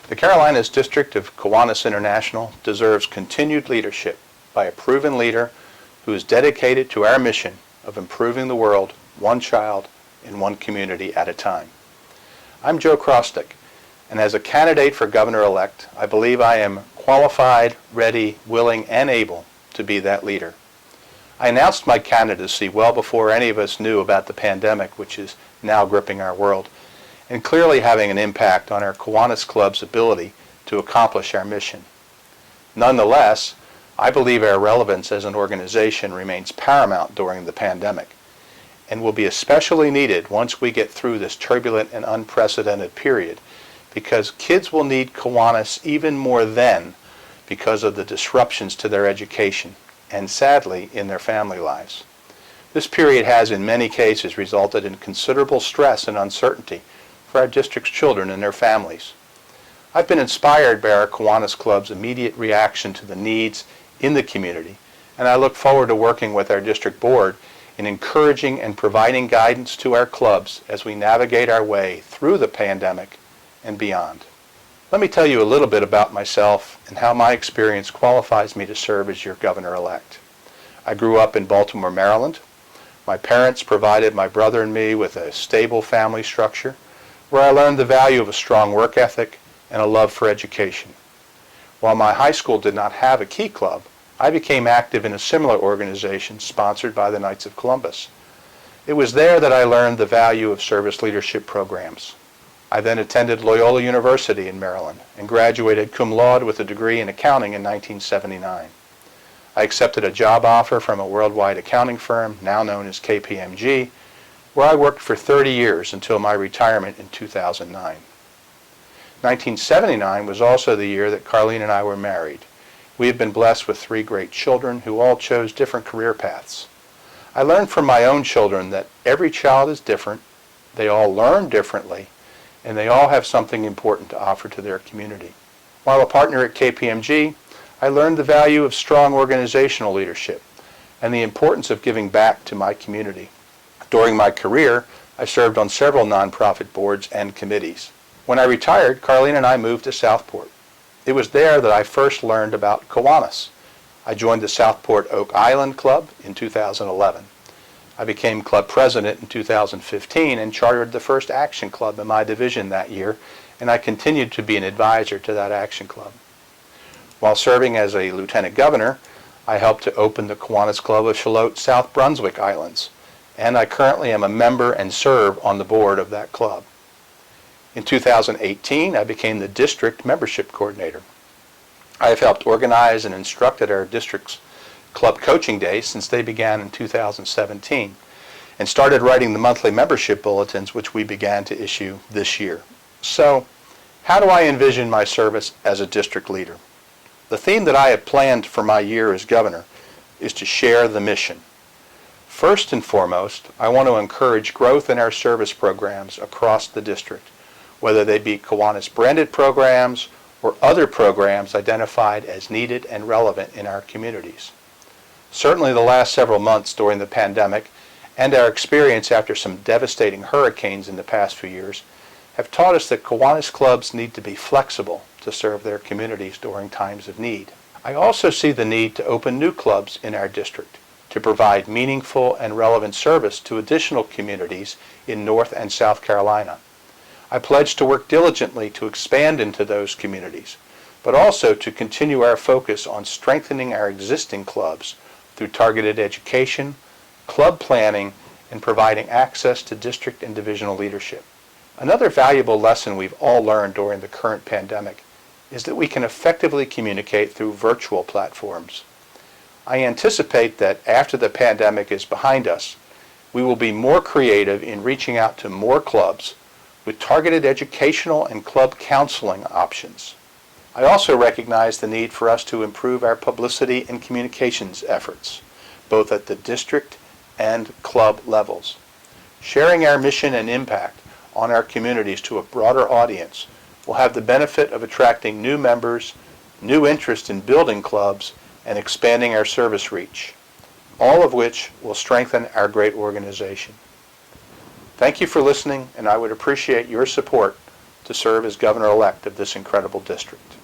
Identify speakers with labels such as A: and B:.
A: The Carolinas District of Kiwanis International deserves continued leadership by a proven leader who is dedicated to our mission of improving the world one child in one community at a time. I'm Joe Crostic, and as a candidate for governor-elect, I believe I am qualified, ready, willing, and able to be that leader. I announced my candidacy well before any of us knew about the pandemic, which is now gripping our world, and clearly having an impact on our Kiwanis Club's ability to accomplish our mission. Nonetheless, I believe our relevance as an organization remains paramount during the pandemic and will be especially needed once we get through this turbulent and unprecedented period, because kids will need Kiwanis even more then because of the disruptions to their education and, sadly, in their family lives. This period has in many cases resulted in considerable stress and uncertainty for our district's children and their families. I've been inspired by our Kiwanis Club's immediate reaction to the needs in the community, and I look forward to working with our district board in encouraging and providing guidance to our clubs as we navigate our way through the pandemic and beyond. Let me tell you a little bit about myself and how my experience qualifies me to serve as your governor-elect. I grew up in Baltimore, Maryland. My parents provided my brother and me with a stable family structure where I learned the value of a strong work ethic and a love for education. While my high school did not have a Key Club, I became active in a similar organization sponsored by the Knights of Columbus. It was there that I learned the value of service leadership programs. I then attended Loyola University in Maryland and graduated cum laude with a degree in accounting in 1979. I accepted a job offer from a worldwide accounting firm, now known as KPMG, where I worked for 30 years until my retirement in 2009. 1979 was also the year that Carlene and I were married. We have been blessed with 3 great children who all chose different career paths. I learned from my own children that every child is different, they all learn differently, and they all have something important to offer to their community. While a partner at KPMG, I learned the value of strong organizational leadership and the importance of giving back to my community. During my career, I served on several nonprofit boards and committees. When I retired, Carlene and I moved to Southport. It was there that I first learned about Kiwanis. I joined the Southport Oak Island Club in 2011. I became club president in 2015 and chartered the first action club in my division that year, and I continued to be an advisor to that action club. While serving as a lieutenant governor, I helped to open the Kiwanis Club of Shallotte, South Brunswick Islands, and I currently am a member and serve on the board of that club. In 2018, I became the district membership coordinator. I have helped organize and instructed our district's club coaching days since they began in 2017, and started writing the monthly membership bulletins, which we began to issue this year. So, how do I envision my service as a district leader? The theme that I have planned for my year as governor is to share the mission. First and foremost, I want to encourage growth in our service programs across the district, whether they be Kiwanis branded programs or other programs identified as needed and relevant in our communities. Certainly the last several months during the pandemic and our experience after some devastating hurricanes in the past few years have taught us that Kiwanis clubs need to be flexible to serve their communities during times of need. I also see the need to open new clubs in our district to provide meaningful and relevant service to additional communities in North and South Carolina. I pledge to work diligently to expand into those communities, but also to continue our focus on strengthening our existing clubs through targeted education, club planning, and providing access to district and divisional leadership. Another valuable lesson we've all learned during the current pandemic is that we can effectively communicate through virtual platforms. I anticipate that after the pandemic is behind us, we will be more creative in reaching out to more clubs with targeted educational and club counseling options. I also recognize the need for us to improve our publicity and communications efforts, both at the district and club levels. Sharing our mission and impact on our communities to a broader audience will have the benefit of attracting new members, new interest in building clubs, and expanding our service reach, all of which will strengthen our great organization. Thank you for listening, and I would appreciate your support to serve as governor-elect of this incredible district.